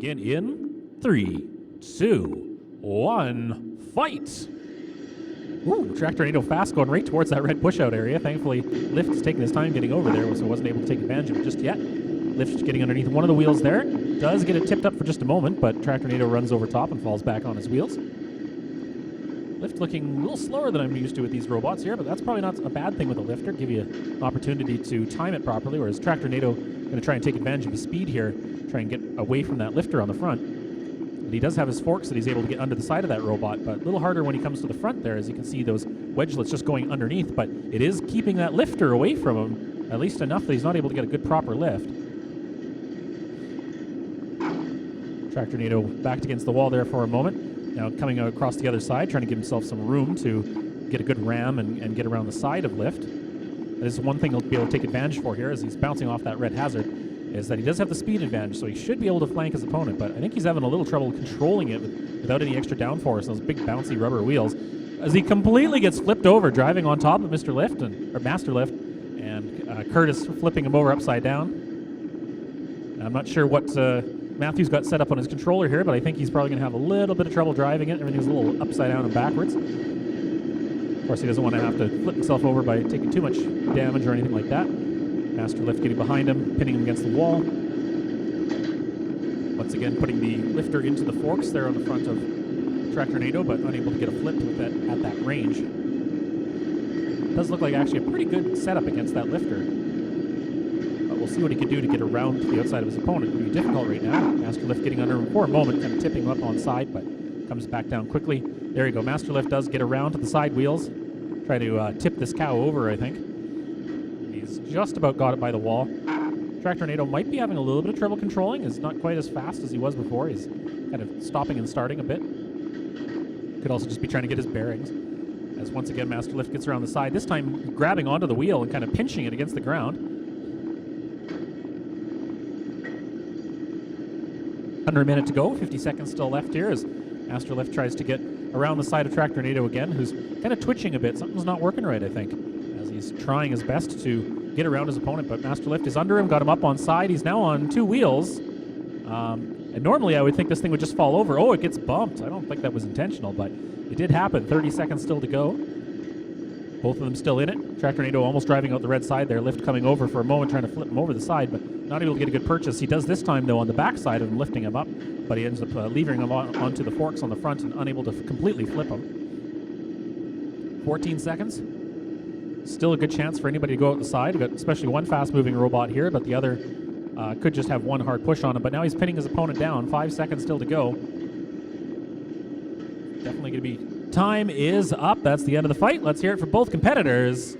begin in 3, 2, 1, fight! Ooh, TRACTORNADO fast going right towards that red push-out area. Thankfully, Lift's taking his time getting over there, so wasn't able to take advantage of it just yet. Lift's getting underneath one of the wheels there. Does get it tipped up for just a moment, but TRACTORNADO runs over top and falls back on his wheels. Lift looking a little slower than I'm used to with these robots here, but that's probably not a bad thing with a lifter. Give you an opportunity to time it properly, whereas TRACTORNADO going to try and take advantage of his speed here, try and get away from that lifter on the front. But he does have his forks that he's able to get under the side of that robot, but a little harder when he comes to the front there, as you can see those wedgelets just going underneath, but it is keeping that lifter away from him, at least enough that he's not able to get a good proper lift. TRACTORNADO backed against the wall there for a moment. Now coming across the other side, trying to give himself some room to get a good ram and get around the side of Lift. That is one thing he'll be able to take advantage for here as he's bouncing off that red hazard, is that he does have the speed advantage, so he should be able to flank his opponent, but I think he's having a little trouble controlling it without any extra downforce, those big bouncy rubber wheels, as he completely gets flipped over, driving on top of Mr. Lift, or Master Lift, and Curtis flipping him over upside down. I'm not sure what Matthew's got set up on his controller here, but I think he's probably going to have a little bit of trouble driving it. Everything's a little upside down and backwards. Of course, he doesn't want to have to flip himself over by taking too much damage or anything like that. Master Lift getting behind him, pinning him against the wall. Once again, putting the lifter into the forks there on the front of TRACTORNADO, but unable to get a flip with that at that range. Does look like actually a pretty good setup against that lifter. We'll see what he can do to get around to the outside of his opponent. It'll be difficult right now. Master Lift getting under him for a moment, kind of tipping him up on side, but comes back down quickly. There you go. Master Lift does get around to the side wheels. Try to tip this cow over, I think. He's just about got it by the wall. TRACTORNADO might be having a little bit of trouble controlling. He's not quite as fast as he was before. He's kind of stopping and starting a bit. Could also just be trying to get his bearings. As once again, Master Lift gets around the side, this time grabbing onto the wheel and kind of pinching it against the ground. Under a minute to go, 50 seconds still left here as Master Lift tries to get around the side of TRACTORNADO again, who's kind of twitching a bit. Something's not working right, I think, as he's trying his best to get around his opponent, but Master Lift is under him, got him up on side. He's now on two wheels, and normally I would think this thing would just fall over. Oh, it gets bumped. I don't think that was intentional, but it did happen. 30 seconds still to go. Both of them still in it. TRACTORNADO almost driving out the red side there. Lift coming over for a moment, trying to flip him over the side, but not able to get a good purchase. He does this time, though, on the back side of him, lifting him up, but he ends up leaving him onto the forks on the front and unable to completely flip him. 14 seconds. Still a good chance for anybody to go out the side. We've got especially one fast-moving robot here, but the other could just have one hard push on him. But now he's pinning his opponent down. 5 seconds still to go. Definitely going to be... Time is up. That's the end of the fight. Let's hear it for both competitors.